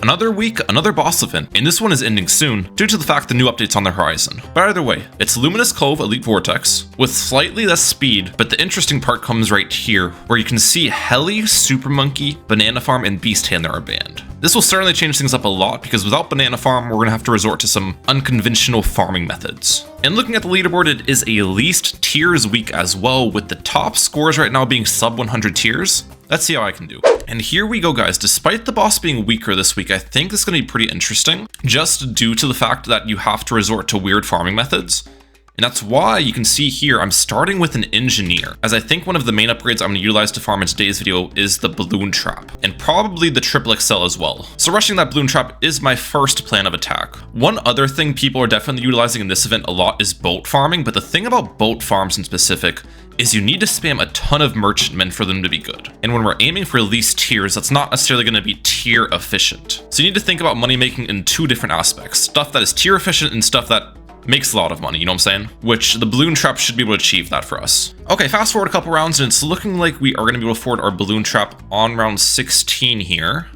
Another week, another boss event, and this one is ending soon due to the fact the new update's on the horizon. But either way, it's Luminous Cove Elite Vortex with slightly less speed, but the interesting part comes right here where you can see Heli, Super Monkey, Banana Farm, and Beast Handler are banned. This will certainly change things up a lot because without Banana Farm, we're going to have to resort to some unconventional farming methods. And looking at the leaderboard, it is a least tiers week as well, with the top scores right now being sub 100 tiers. Let's see how I can do. And here we go, guys. Despite the boss being weaker this week, I think this is going to be pretty interesting, just due to the fact that you have to resort to weird farming methods. And that's why you can see here, I'm starting with an engineer, as I think one of the main upgrades I'm going to utilize to farm in today's video is the balloon trap, and probably the triple XL as well. So rushing that balloon trap is my first plan of attack. One other thing people are definitely utilizing in this event a lot is boat farming, but the thing about boat farms in specific is you need to spam a ton of merchantmen for them to be good. And when we're aiming for least tiers, that's not necessarily going to be tier efficient. So you need to think about money making in two different aspects, stuff that is tier efficient and stuff that makes a lot of money, you know what I'm saying? Which the balloon trap should be able to achieve that for us. Okay, fast forward a couple rounds and it's looking like we are going to be able to afford our balloon trap on round 16 here.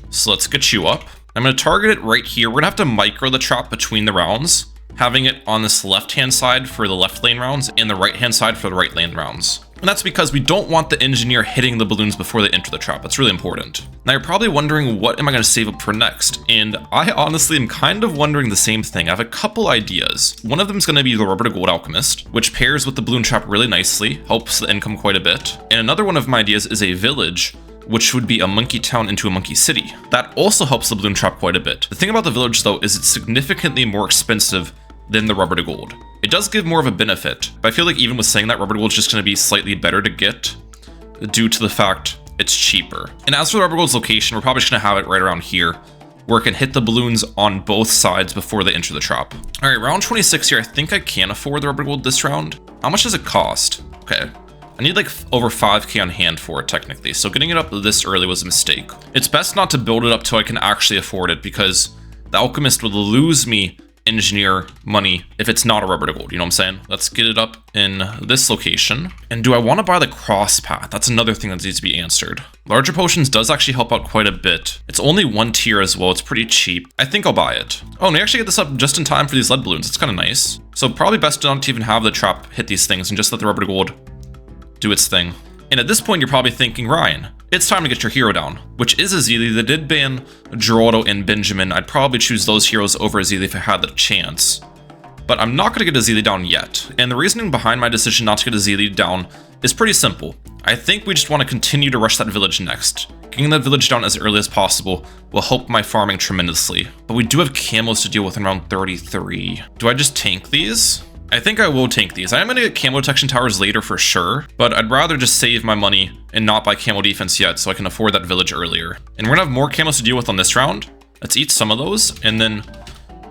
So let's get you up. I'm going to target it right here. We're going to have to micro the trap between the rounds, having it on this left-hand side for the left lane rounds and the right-hand side for the right lane rounds. And that's because we don't want the engineer hitting the balloons before they enter the trap. That's really important. Now you're probably wondering, what am I going to save up for next? And I honestly am kind of wondering the same thing. I have a couple ideas. One of them is going to be the Rubber to Gold Alchemist, which pairs with the balloon trap really nicely, helps the income quite a bit. And another one of my ideas is a village, which would be a monkey town into a monkey city. That also helps the balloon trap quite a bit. The thing about the village though is it's significantly more expensive than the Rubber to Gold. It does give more of a benefit, but I feel like even with saying that, Rubber to Gold is just going to be slightly better to get due to the fact it's cheaper. And as for the Rubber Gold's location, we're probably just going to have it right around here, where it can hit the balloons on both sides before they enter the trap. All right, round 26 here. I think I can afford the Rubber Gold this round. How much does it cost? Okay. I need like over 5k on hand for it technically, so getting it up this early was a mistake. It's best not to build it up till I can actually afford it, because the Alchemist will lose me engineer money if it's not a Rubber to Gold, you know what I'm saying? Let's get it up in this location. And do I want to buy the cross path? That's another thing that needs to be answered. Larger potions does actually help out quite a bit. It's only 1 tier as well. It's pretty cheap. I think I'll buy it. Oh, and we actually get this up just in time for these lead balloons. It's kind of nice. So probably best not to even have the trap hit these things and just let the Rubber to Gold do its thing. And at this point, you're probably thinking, Ryan, it's time to get your hero down, which is Azili. They did ban Geraldo and Benjamin. I'd probably choose those heroes over Azili if I had the chance. But I'm not going to get Azili down yet. And the reasoning behind my decision not to get Azili down is pretty simple. I think we just want to continue to rush that village next. Getting that village down as early as possible will help my farming tremendously. But we do have camos to deal with in round 33. Do I just tank these? I think I will tank these. I am going to get camo detection towers later for sure, but I'd rather just save my money and not buy camo defense yet so I can afford that village earlier. And we're going to have more camos to deal with on this round. Let's eat some of those and then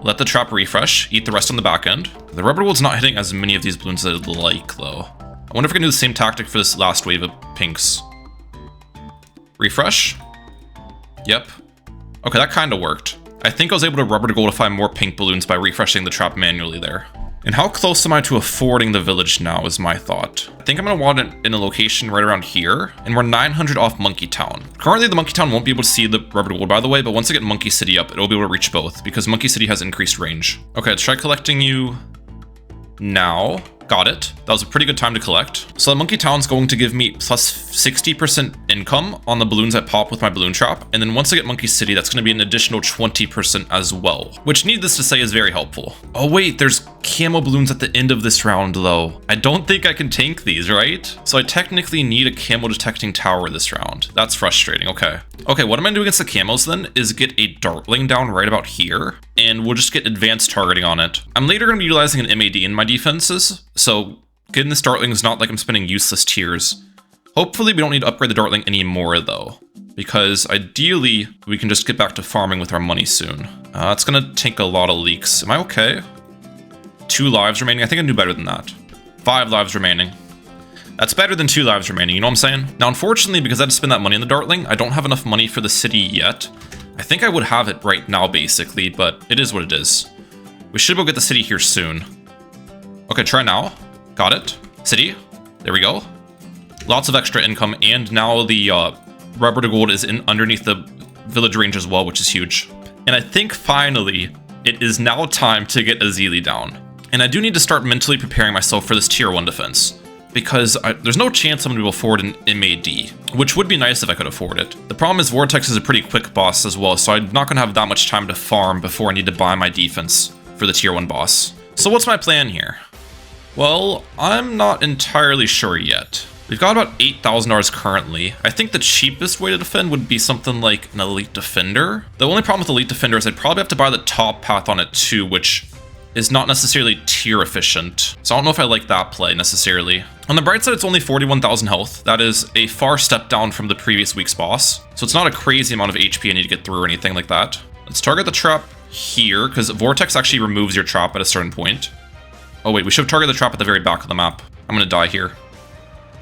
let the trap refresh, eat the rest on the back end. The Rubber Gold's not hitting as many of these balloons as I'd like though. I wonder if we can do the same tactic for this last wave of pinks. Refresh. Yep. Okay, that kind of worked. I think I was able to Rubber to Goldify more pink balloons by refreshing the trap manually there. And how close am I to affording the village now is my thought. I think I'm going to want it in a location right around here. And we're 900 off Monkey Town. Currently, the Monkey Town won't be able to see the Rubber Gold, by the way. But once I get Monkey City up, it'll be able to reach both. Because Monkey City has increased range. Okay, let's try collecting you now. Got it. That was a pretty good time to collect. So the Monkey Town's going to give me plus 60% income on the balloons I pop with my balloon trap. And then once I get Monkey City, that's going to be an additional 20% as well. Which, needless to say, is very helpful. Oh wait, there's camo balloons at the end of this round though. I don't think I can tank these, right? So I technically need a camo detecting tower this round. That's frustrating, okay. Okay, what I'm going to do against the camos then is get a dartling down right about here. And we'll just get advanced targeting on it. I'm later going to be utilizing an MAD in my defenses. So getting this dartling is not like I'm spending useless tiers. Hopefully we don't need to upgrade the dartling anymore though, because ideally we can just get back to farming with our money soon. It's gonna take a lot of leaks. Am I okay? 2 lives remaining. I think I can do better than that. 5 lives remaining. That's better than 2 lives remaining, you know what I'm saying? Now unfortunately, because I had to spend that money on the dartling, I don't have enough money for the city yet. I think I would have it right now basically, but it is what it is. We should go get the city here soon. Okay, try now. Got it. City. There we go. Lots of extra income, and now the Rubber to Gold is in underneath the village range as well, which is huge. And I think finally, it is now time to get Azili down. And I do need to start mentally preparing myself for this tier 1 defense, because there's no chance I'm going to be able to afford an MAD, which would be nice if I could afford it. The problem is Vortex is a pretty quick boss as well, so I'm not going to have that much time to farm before I need to buy my defense for the tier 1 boss. So what's my plan here? Well, I'm not entirely sure yet. We've got about $8,000 currently. I think the cheapest way to defend would be something like an Elite Defender. The only problem with Elite Defender is I'd probably have to buy the top path on it too, which is not necessarily tier efficient. So I don't know if I like that play necessarily. On the bright side, it's only 41,000 health. That is a far step down from the previous week's boss. So it's not a crazy amount of HP I need to get through or anything like that. Let's target the trap here, because Vortex actually removes your trap at a certain point. Oh wait, we should target the trap at the very back of the map. I'm gonna die here.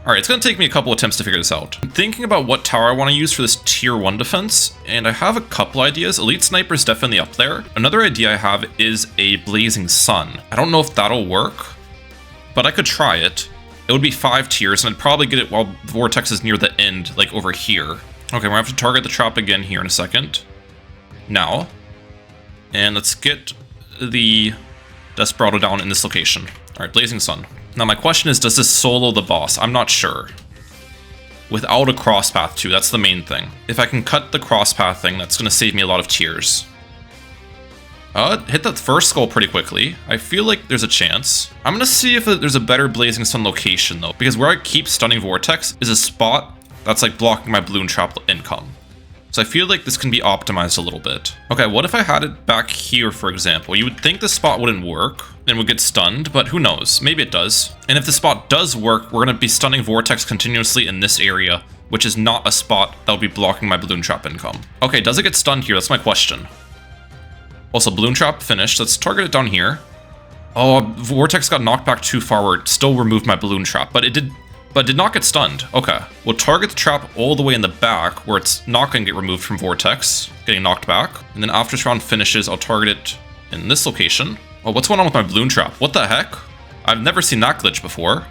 Alright, it's going to take me a couple attempts to figure this out. I'm thinking about what tower I want to use for this tier 1 defense, and I have a couple ideas. Elite Sniper is definitely up there. Another idea I have is a Blazing Sun. I don't know if that'll work, but I could try it. It would be 5 tiers, and I'd probably get it while Vortex is near the end, like over here. Okay, we're going to have to target the trap again here in a second. Now. And let's get the Desperado down in this location. Alright, Blazing Sun. Now my question is, does this solo the boss? I'm not sure. Without a cross path too, that's the main thing. If I can cut the cross path thing, that's going to save me a lot of tears. Hit that first skull pretty quickly. I feel like there's a chance. I'm going to see if there's a better Blazing Sun location though, because where I keep stunning Vortex is a spot that's like blocking my balloon trap income. So I feel like this can be optimized a little bit. Okay, what if I had it back here, for example? You would think this spot wouldn't work and would get stunned, but who knows? Maybe it does. And if the spot does work, we're going to be stunning Vortex continuously in this area, which is not a spot that would be blocking my balloon trap income. Okay, does it get stunned here? That's my question. Also, balloon trap finished. Let's target it down here. Oh, Vortex got knocked back too far where it still removed my balloon trap, but it did not get stunned. Okay, we'll target the trap all the way in the back where it's not going to get removed from Vortex, getting knocked back. And then after this round finishes, I'll target it in this location. Oh, what's going on with my balloon trap? What the heck? I've never seen that glitch before.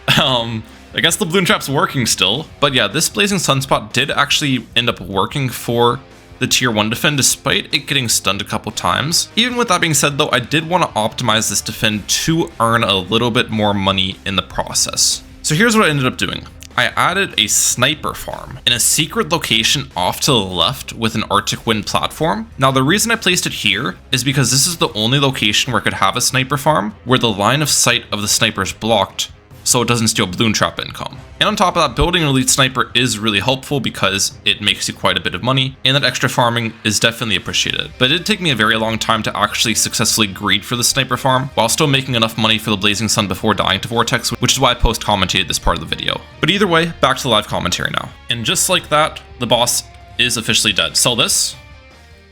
I guess the balloon trap's working still. But yeah, this Blazing Sunspot did actually end up working for the tier 1 defend despite it getting stunned a couple times. Even with that being said though, I did want to optimize this defend to earn a little bit more money in the process. So here's what I ended up doing. I added a sniper farm in a secret location off to the left with an Arctic Wind platform. Now the reason I placed it here is because this is the only location where I could have a sniper farm where the line of sight of the sniper is blocked so it doesn't steal balloon trap income. And on top of that, building an elite sniper is really helpful because it makes you quite a bit of money, and that extra farming is definitely appreciated. But it did take me a very long time to actually successfully greed for the sniper farm, while still making enough money for the Blazing Sun before dying to Vortex, which is why I post-commentated this part of the video. But either way, back to the live commentary now. And just like that, the boss is officially dead. Sell this,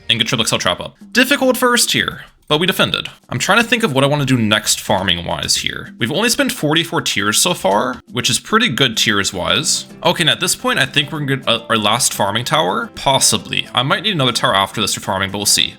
and get triple XL trap up. Difficult first here, but we defended. I'm trying to think of what I want to do next farming-wise here. We've only spent 44 tiers so far, which is pretty good tiers-wise. Okay, now at this point, I think we're gonna get our last farming tower. Possibly. I might need another tower after this for farming, but we'll see.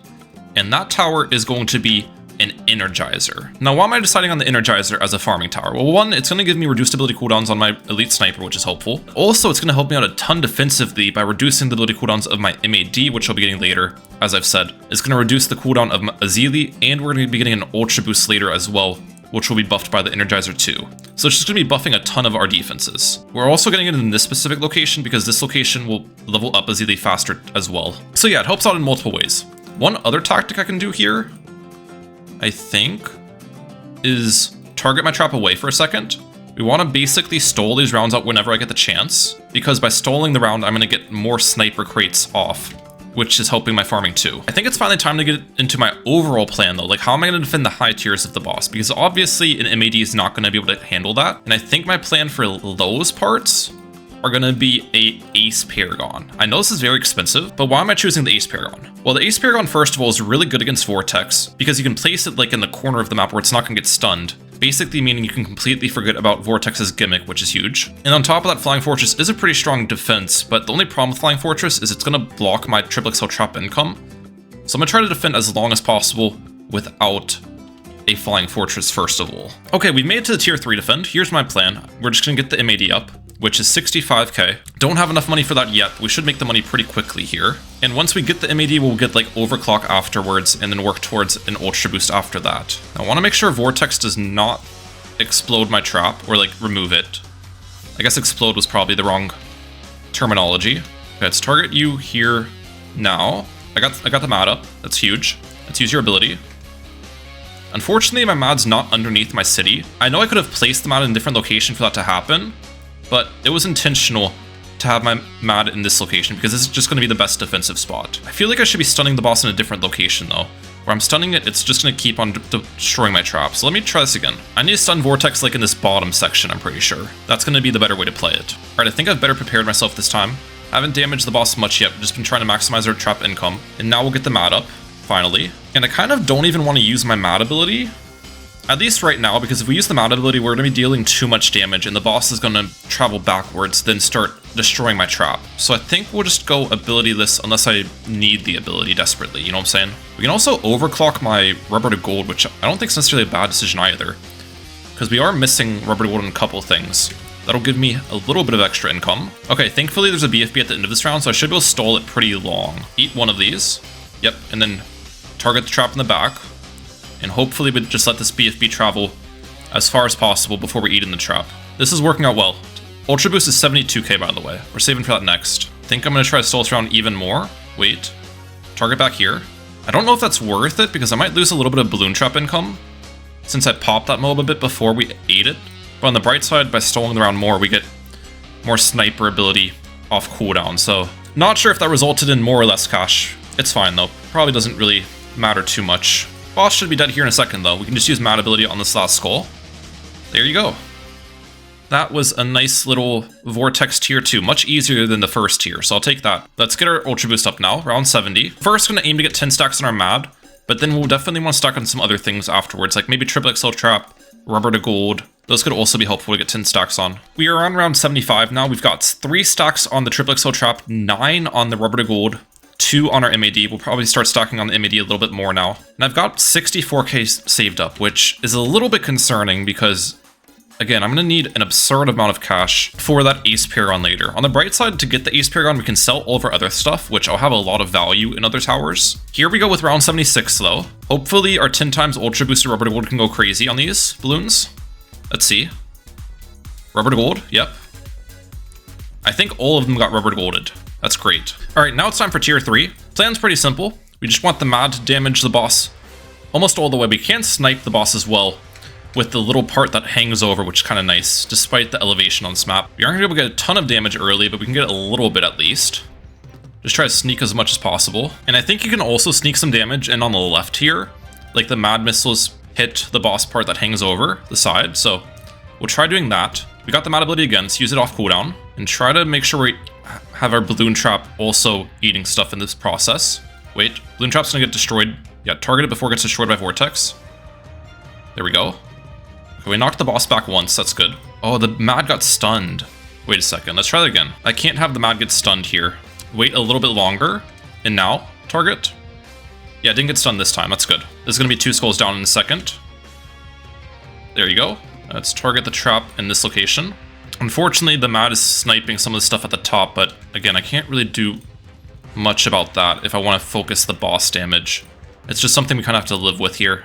And that tower is going to be an Energizer. Now, why am I deciding on the Energizer as a farming tower? Well, one, it's going to give me reduced ability cooldowns on my Elite Sniper, which is helpful. Also, it's going to help me out a ton defensively by reducing the ability cooldowns of my MAD, which I'll be getting later, as I've said. It's going to reduce the cooldown of my Azili, and we're going to be getting an Ultra Boost later as well, which will be buffed by the Energizer too. So it's just going to be buffing a ton of our defenses. We're also getting it in this specific location because this location will level up Azili faster as well. So yeah, it helps out in multiple ways. One other tactic I can do here, I think, is target my trap away for a second. We want to basically stall these rounds out whenever I get the chance, because by stalling the round, I'm going to get more sniper crates off, which is helping my farming too. I think it's finally time to get into my overall plan though. Like, how am I going to defend the high tiers of the boss? Because obviously an MAD is not going to be able to handle that. And I think my plan for those parts are going to be a Ace Paragon. I know this is very expensive, but why am I choosing the Ace Paragon? Well, the Ace Paragon, first of all, is really good against Vortex because you can place it like in the corner of the map where it's not going to get stunned, basically meaning you can completely forget about Vortex's gimmick, which is huge. And on top of that, Flying Fortress is a pretty strong defense, but the only problem with Flying Fortress is it's going to block my triple XL trap income. So I'm going to try to defend as long as possible without a Flying Fortress first of all. Okay, we've made it to the tier 3 defend. Here's my plan. We're just going to get the MAD up. which is 65k. Don't have enough money for that yet, but we should make the money pretty quickly here. And once we get the MAD, we'll get like overclock afterwards and then work towards an ultra boost after that. I want to make sure vortex does not explode my trap or like remove it. I guess explode was probably the wrong terminology. Okay, let's target you here now. I got the MAD up. That's huge. Let's use your ability. Unfortunately, my MAD's not underneath my city. I know I could have placed the MAD in a different location for that to happen, but it was intentional to have my MAD in this location because this is just going to be the best defensive spot. I feel like I should be stunning the boss in a different location though. Where I'm stunning it, it's just going to keep on destroying my trap. So let me try this again. I need to stun vortex like in this bottom section, I'm pretty sure. That's going to be the better way to play it. Alright, I think I've better prepared myself this time. I haven't damaged the boss much yet, just been trying to maximize our trap income. And now we'll get the MAD up, finally. And I kind of don't even want to use my MAD ability. At least right now, because if we use the MAD ability, we're going to be dealing too much damage, and the boss is going to travel backwards, then start destroying my trap. So I think we'll just go abilityless unless I need the ability desperately, you know what I'm saying? We can also overclock my rubber to gold, which I don't think is necessarily a bad decision either, because we are missing rubber to gold in a couple things. That'll give me a little bit of extra income. Okay, thankfully there's a BFB at the end of this round, so I should be able to stall it pretty long. Eat one of these. Yep, and then target the trap in the back. And hopefully we just let this BFB travel as far as possible before we eat in the trap. This is working out well. Ultra Boost is 72k, by the way. We're saving for that next. I think I'm going to try to stall this round even more. Wait. Target back here. I don't know if that's worth it, because I might lose a little bit of balloon trap income, since I popped that mob a bit before we ate it. But on the bright side, by stalling the round more, we get more sniper ability off cooldown. So, not sure if that resulted in more or less cash. It's fine, though. Probably doesn't really matter too much. Boss should be dead here in a second, though. We can just use MAD ability on this last skull. There you go. That was a nice little vortex tier 2, much easier than the first tier, so I'll take that. Let's get our ultra boost up now, round 70. First, gonna aim to get 10 stacks on our MAD, but then we'll definitely want to stack on some other things afterwards, like maybe triple XL trap, rubber to gold. Those could also be helpful to get 10 stacks on. We are on round 75 now. We've got 3 stacks on the triple XL trap, 9 on the rubber to gold, 2 on our MAD. We'll probably start stacking on the MAD a little bit more now. And I've got 64k saved up, which is a little bit concerning because, again, I'm going to need an absurd amount of cash for that Ace Paragon later. On the bright side, to get the Ace Paragon, we can sell all of our other stuff, which I'll have a lot of value in other towers. Here we go with round 76, though. Hopefully, our 10 times Ultra Boosted Rubber to Gold can go crazy on these balloons. Let's see. Rubber to Gold, yep. I think all of them got rubber to golded. That's great. Alright, now it's time for tier 3. Plan's pretty simple. We just want the MAD to damage the boss almost all the way. We can snipe the boss as well with the little part that hangs over, which is kind of nice, despite the elevation on this map. We aren't going to be able to get a ton of damage early, but we can get a little bit at least. Just try to sneak as much as possible. And I think you can also sneak some damage in on the left here. Like the MAD missiles hit the boss part that hangs over the side, so we'll try doing that. We got the MAD ability again, let's use it off cooldown. And try to make sure we have our balloon trap also eating stuff in this process. Wait, balloon trap's gonna get destroyed. Yeah, target it before it gets destroyed by vortex. There we go. Okay, we knocked the boss back once, that's good. Oh, the MAD got stunned. Wait a second, let's try that again. I can't have the MAD get stunned here. Wait a little bit longer, and now, target. Yeah, it didn't get stunned this time, that's good. This is gonna be 2 skulls down in a second. There you go. Let's target the trap in this location. Unfortunately, the MAD is sniping some of the stuff at the top, but again, I can't really do much about that if I want to focus the boss damage. It's just something we kind of have to live with here.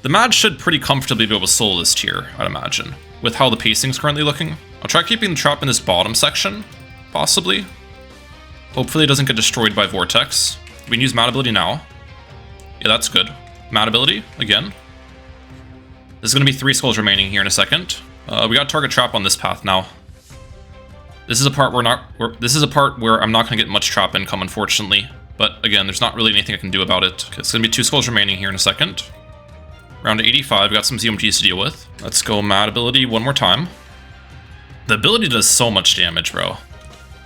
The MAD should pretty comfortably be able to solo this tier, I'd imagine, with how the pacing's currently looking. I'll try keeping the trap in this bottom section, possibly. Hopefully it doesn't get destroyed by vortex. We can use MAD ability now. Yeah, that's good. MAD ability, again. There's going to be 3 skulls remaining here in a second. We got target trap on this path now. This is a part where I'm not going to get much trap income, unfortunately. But again, there's not really anything I can do about it. Okay, it's going to be 2 skulls remaining here in a second. Round 85, we got some ZMGs to deal with. Let's go MAD ability one more time. The ability does so much damage, bro.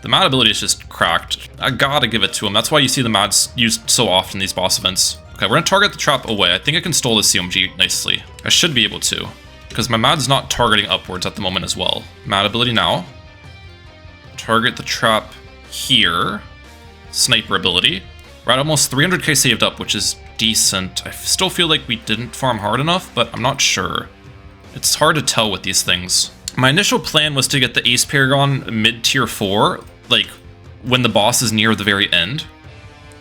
The MAD ability is just cracked. I gotta give it to him. That's why you see the MADs used so often in these boss events. Okay, we're gonna target the trap away. I think I can stall the CMG nicely. I should be able to, because my MAD's not targeting upwards at the moment as well. MAD ability now. Target the trap here. Sniper ability. We're at almost 300k saved up, which is decent. I still feel like we didn't farm hard enough, but I'm not sure. It's hard to tell with these things. My initial plan was to get the Ace Paragon mid tier 4, like when the boss is near the very end.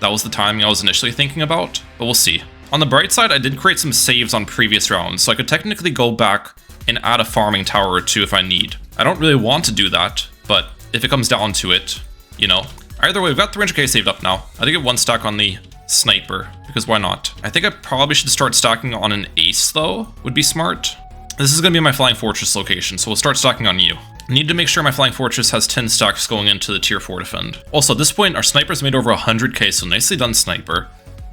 That was the timing I was initially thinking about, but we'll see. On the bright side, I did create some saves on previous rounds, so I could technically go back and add a farming tower or two if I need. I don't really want to do that, but if it comes down to it, you know. Either way, we've got 300k saved up now. I think get 1 stack on the sniper, because why not? I think I probably should start stacking on an ace though, would be smart. This is going to be my Flying Fortress location, so we'll start stacking on you. I need to make sure my Flying Fortress has 10 stacks going into the tier 4 defend. Also, at this point, our sniper's made over 100k, so nicely done, sniper.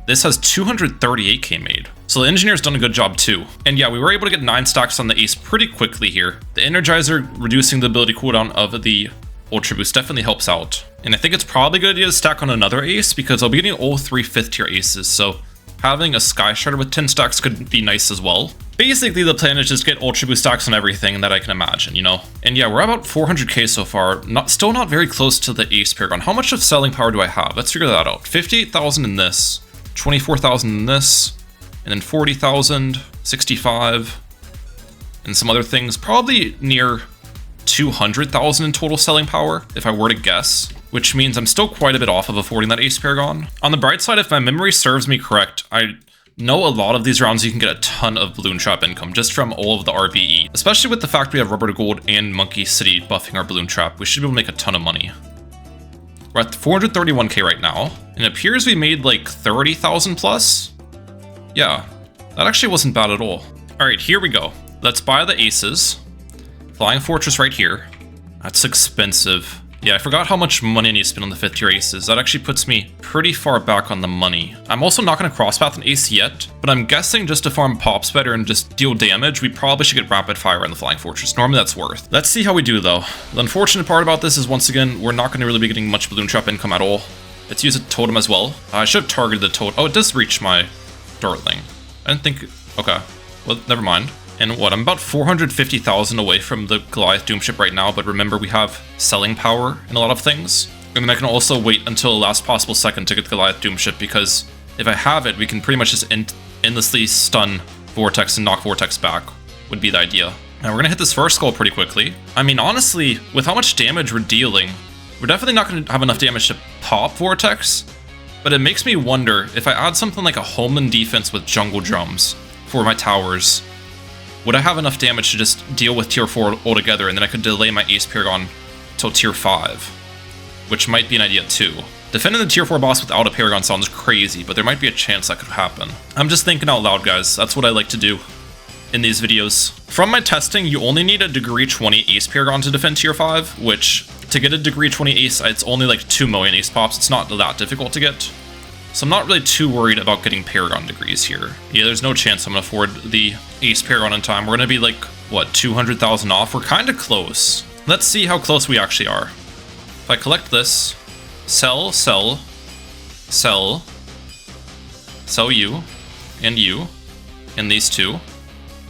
This has 238k made, so the engineer's done a good job too. And yeah, we were able to get 9 stacks on the ace pretty quickly here. The Energizer reducing the ability cooldown of the Ultra Boost definitely helps out. And I think it's probably a good idea to stack on another ace because I'll be getting all 3 5th tier aces, so having a Sky Shredder with 10 stacks could be nice as well. Basically, the plan is just get Ultra Boost stacks on everything that I can imagine, you know? And yeah, we're about 400k so far, still not very close to the Ace Paragon. How much of selling power do I have? Let's figure that out. 58,000 in this, 24,000 in this, and then 40,000, 65, and some other things. Probably near 200,000 in total selling power, if I were to guess, which means I'm still quite a bit off of affording that Ace Paragon. On the bright side, if my memory serves me correct, I know a lot of these rounds you can get a ton of Bloon Trap income just from all of the RVE, especially with the fact we have Rubber to Gold and Monkey City buffing our Bloon Trap. We should be able to make a ton of money. We're at 431k right now, and it appears we made like 30,000 plus. Yeah, that actually wasn't bad at all. All right, here we go. Let's buy the aces. Flying Fortress right here. That's expensive. Yeah, I forgot how much money I need to spend on the 5th tier aces. That actually puts me pretty far back on the money. I'm also not going to crosspath an ace yet, but I'm guessing just to farm pops better and just deal damage, we probably should get rapid fire on the Flying Fortress. Normally that's worth. Let's see how we do though. The unfortunate part about this is, once again, we're not going to really be getting much Bloon Trap income at all. Let's use a totem as well. I should have targeted the totem. Oh, it does reach my Dartling. I didn't think... Okay, well, never mind. And what, I'm about 450,000 away from the Goliath Doomship right now, but remember we have selling power in a lot of things. And then I can also wait until the last possible second to get the Goliath Doomship, because if I have it, we can pretty much just endlessly stun Vortex and knock Vortex back, would be the idea. Now we're gonna hit this first skull pretty quickly. I mean, honestly, with how much damage we're dealing, we're definitely not gonna have enough damage to pop Vortex, but it makes me wonder if I add something like a Homeland defense with jungle drums for my towers, would I have enough damage to just deal with tier 4 altogether, and then I could delay my Ace Paragon till tier 5, which might be an idea too. Defending the tier 4 boss without a Paragon sounds crazy, but there might be a chance that could happen. I'm just thinking out loud, guys. That's what I like to do in these videos. From my testing, you only need a degree 20 Ace Paragon to defend tier 5, which, to get a degree 20 Ace, it's only like 2 million Ace Pops. It's not that difficult to get. So I'm not really too worried about getting Paragon degrees here. Yeah, there's no chance I'm gonna afford the Ace Paragon in time. We're gonna be like, what, 200,000 off? We're kind of close. Let's see how close we actually are. If I collect this, sell, sell, sell, sell you, and these two.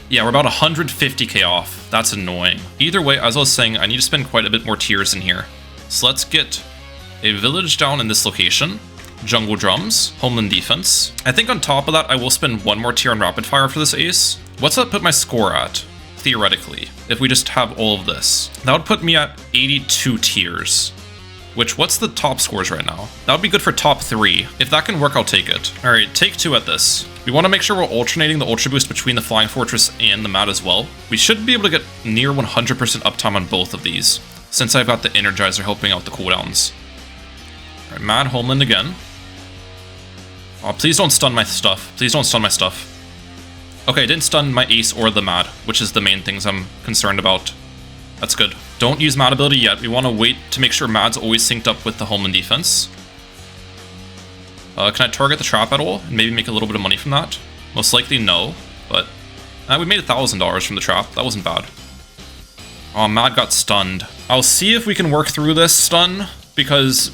Yeah, we're about 150k off. That's annoying. Either way, as I was saying, I need to spend quite a bit more tiers in here. So let's get a village down in this location. Jungle drums, Homeland defense. I think on top of that, I will spend 1 more tier on rapid fire for this ace. What's that put my score at, theoretically, if we just have all of this? That would put me at 82 tiers, which, what's the top scores right now? That would be good for top 3. If that can work, I'll take it. All right, take 2 at this. We want to make sure we're alternating the Ultra Boost between the Flying Fortress and the Mad as well. We should be able to get near 100% uptime on both of these, since I've got the Energizer helping out the cooldowns. All right, Mad Homeland again. Oh, please don't stun my stuff. Please don't stun my stuff. Okay, I didn't stun my ace or the Mad, which is the main things I'm concerned about. That's good. Don't use Mad ability yet. We want to wait to make sure Mad's always synced up with the Homeland defense. Can I target the trap at all and maybe make a little bit of money from that? Most likely no, but we made $1,000 from the trap. That wasn't bad. Oh, Mad got stunned. I'll see if we can work through this stun, because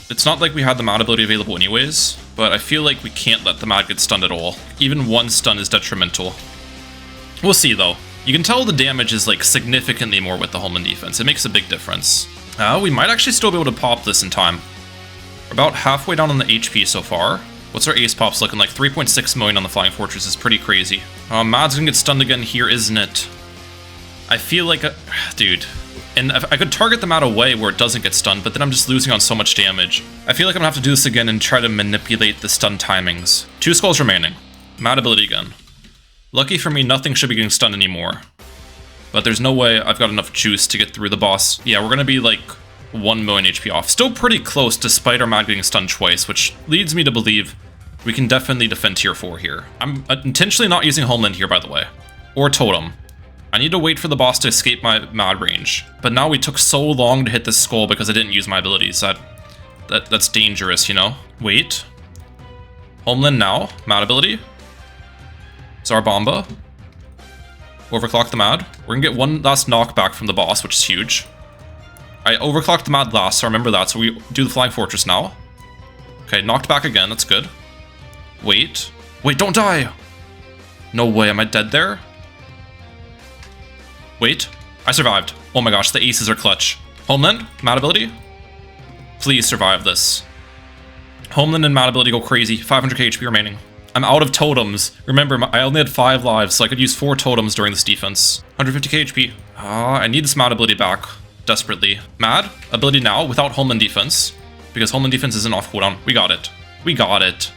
it's not like we had the Mad ability available anyways, but I feel like we can't let the Mad get stunned at all. Even 1 stun is detrimental. We'll see though. You can tell the damage is like significantly more with the Homeland defense. It makes a big difference. We might actually still be able to pop this in time. We're about halfway down on the HP so far. What's our ace pops looking like? 3.6 million on the Flying Fortress is pretty crazy. Mad's gonna get stunned again here, isn't it? I feel like, dude. And I could target the mat away where it doesn't get stunned, but then I'm just losing on so much damage. I feel like I'm gonna have to do this again and try to manipulate the stun timings. 2 skulls remaining. Mat ability again. Lucky for me, nothing should be getting stunned anymore. But there's no way I've got enough juice to get through the boss. Yeah, we're gonna be like 1 million HP off. Still pretty close despite our mat getting stunned twice, which leads me to believe we can definitely defend tier 4 here. I'm intentionally not using Homeland here, by the way. Or Totem. I need to wait for the boss to escape my mad range. But now we took so long to hit this skull because I didn't use my abilities. That's dangerous, you know? Wait. Homeland now. Mad ability. Zarbomba. Overclock the mad. We're gonna get one last knockback from the boss, which is huge. I overclocked the mad last, so remember that. So we do the Flying Fortress now. Okay, knocked back again. That's good. Wait. Wait, don't die! No way, am I dead there? Wait, I survived. Oh my gosh, the aces are clutch. Homeland, mad ability. Please survive this. Homeland and mad ability go crazy. 500k HP remaining. I'm out of totems. Remember, I only had 5 lives, so I could use 4 totems during this defense. 150k HP. I need this mad ability back. Desperately. Mad ability now without Homeland defense. Because Homeland defense isn't off cooldown. We got it. We got it.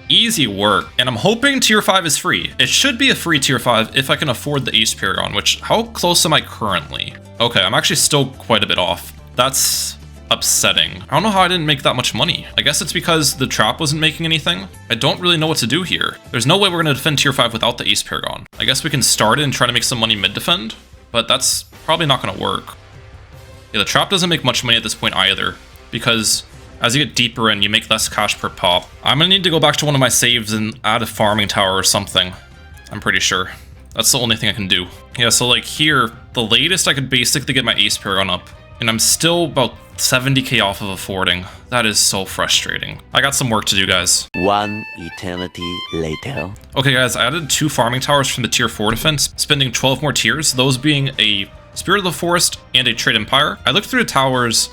Easy work. And I'm hoping tier 5 is free. It should be a free tier 5 if I can afford the Ace Paragon, which, how close am I currently? Okay, I'm actually still quite a bit off. That's upsetting. I don't know how I didn't make that much money. I guess it's because the trap wasn't making anything. I don't really know what to do here. There's no way we're gonna defend tier 5 without the Ace Paragon. I guess we can start it and try to make some money mid-defend, but that's probably not gonna work. Yeah, the trap doesn't make much money at this point either, because as you get deeper in, you make less cash per pop. I'm gonna need to go back to one of my saves and add a farming tower or something. I'm pretty sure. That's the only thing I can do. Yeah, so like here, the latest I could basically get my Ace Paragon up, and I'm still about 70k off of affording. That is so frustrating. I got some work to do, guys. 1 eternity later. Okay, guys, I added 2 farming towers from the tier 4 defense, spending 12 more tiers, those being a Spirit of the Forest and a Trade Empire. I looked through the towers,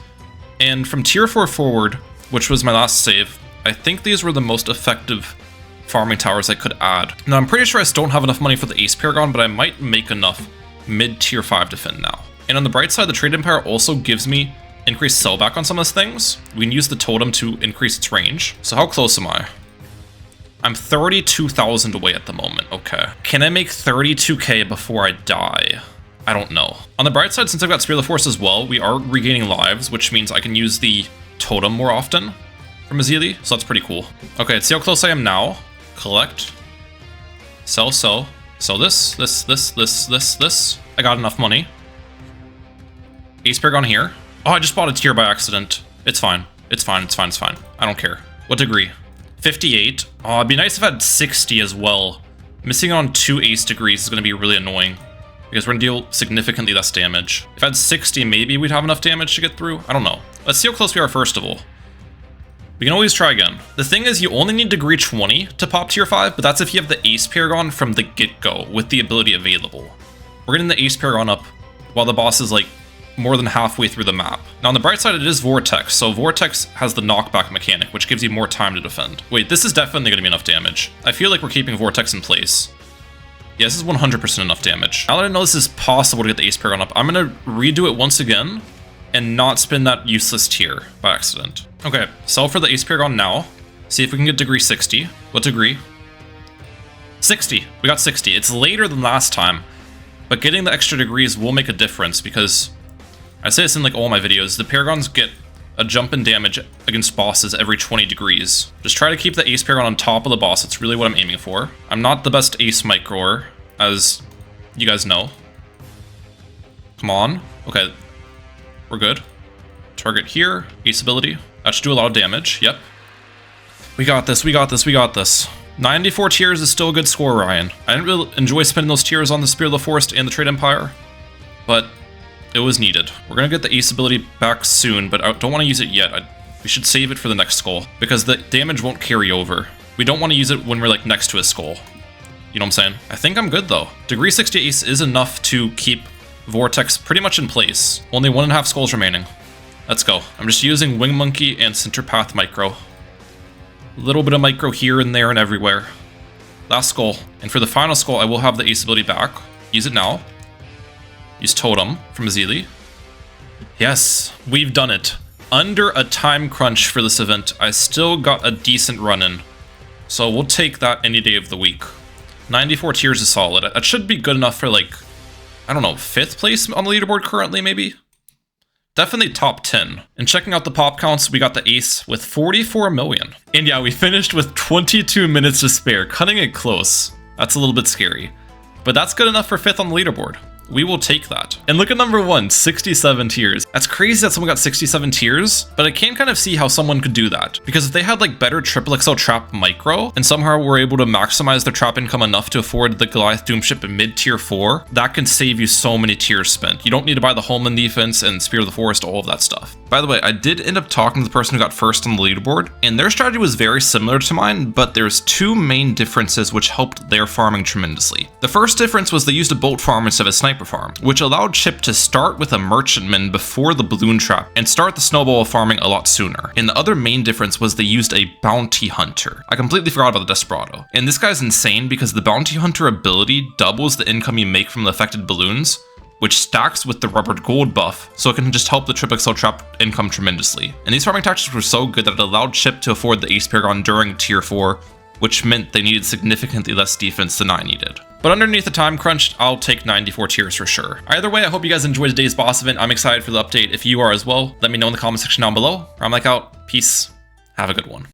and from tier 4 forward, which was my last save, I think these were the most effective farming towers I could add. Now, I'm pretty sure I still don't have enough money for the Ace Paragon, but I might make enough mid-tier 5 defend now. And on the bright side, the Trade Empire also gives me increased sellback on some of those things. We can use the totem to increase its range. So how close am I? I'm 32,000 away at the moment. Okay. Can I make 32k before I die? I don't know. On the bright side, since I've got Spirit of the Force as well, we are regaining lives, which means I can use the totem more often from Azili, so that's pretty cool. Okay, let's see how close I am now. Collect. Sell. Sell this. I got enough money. Ace Paragon here. Oh, I just bought a tier by accident. It's fine. It's fine. I don't care. What degree? 58. Oh, it'd be nice if I had 60 as well. Missing on 2 ace degrees is going to be really annoying, because we're going to deal significantly less damage. If I had 60, maybe we'd have enough damage to get through. I don't know. Let's see how close we are first of all. We can always try again. The thing is, you only need degree 20 to pop tier 5, but that's if you have the Ace Paragon from the get-go with the ability available. We're getting the Ace Paragon up while the boss is like more than halfway through the map. Now on the bright side, it is Vortex, so Vortex has the knockback mechanic, which gives you more time to defend. Wait, this is definitely going to be enough damage. I feel like we're keeping Vortex in place. Yeah, this is 100% enough damage. Now that I know this is possible to get the Ace Paragon up, I'm going to redo it once again and not spin that useless tier by accident. Okay, sell for the Ace Paragon now. See if we can get degree 60. What degree? 60. We got 60. It's later than last time, but getting the extra degrees will make a difference because I say this in like all my videos, the Paragons get a jump in damage against bosses every 20 degrees. Just try to keep the Ace Paragon on top of the boss. That's really what I'm aiming for. I'm not the best Ace microer, as you guys know. Come on. Okay, we're good. Target here, Ace ability. That should do a lot of damage, yep. We got this, we got this, we got this. 94 tiers is still a good score, Ryan. I didn't really enjoy spending those tiers on the Spirit of the Forest and the Trade Empire, but it was needed. We're gonna get the Ace ability back soon, but I don't want to use it yet. We should save it for the next skull, because the damage won't carry over. We don't want to use it when we're like next to a skull. You know what I'm saying? I think I'm good though. Degree 60 Ace is enough to keep Vortex pretty much in place. Only 1.5 skulls remaining. Let's go. I'm just using Wing Monkey and Center Path Micro. A little bit of micro here and there and everywhere. Last skull. And for the final skull, I will have the Ace ability back. Use it now. Use Totem from Zeely. Yes, we've done it. Under a time crunch for this event, I still got a decent run in. So we'll take that any day of the week. 94 tiers is solid. That should be good enough for like, I don't know, 5th place on the leaderboard currently maybe? Definitely top 10. And checking out the pop counts, we got the ace with 44 million. And yeah, we finished with 22 minutes to spare, cutting it close. That's a little bit scary. But that's good enough for 5th on the leaderboard. We will take that. And look at number 1, 67 tiers. That's crazy that someone got 67 tiers, but I can kind of see how someone could do that. Because if they had like better triple XL trap micro, and somehow were able to maximize their trap income enough to afford the Goliath Doomship in mid tier 4, that can save you so many tiers spent. You don't need to buy the Homeland defense and Spear of the Forest, all of that stuff. By the way, I did end up talking to the person who got first on the leaderboard, and their strategy was very similar to mine, but there's 2 main differences which helped their farming tremendously. The first difference was they used a bolt farm instead of a sniper farm, which allowed Chip to start with a merchantman before the balloon trap and start the snowball farming a lot sooner. And the other main difference was they used a bounty hunter. I completely forgot about the Desperado. And this guy's insane because the bounty hunter ability doubles the income you make from the affected balloons, which stacks with the rubbered gold buff, so it can just help the triple XL trap income tremendously. And these farming tactics were so good that it allowed Chip to afford the Ace Paragon during tier 4, which meant they needed significantly less defense than I needed. But underneath the time crunch, I'll take 94 tiers for sure. Either way, I hope you guys enjoyed today's boss event. I'm excited for the update. If you are as well, let me know in the comment section down below. I'm like out. Peace. Have a good one.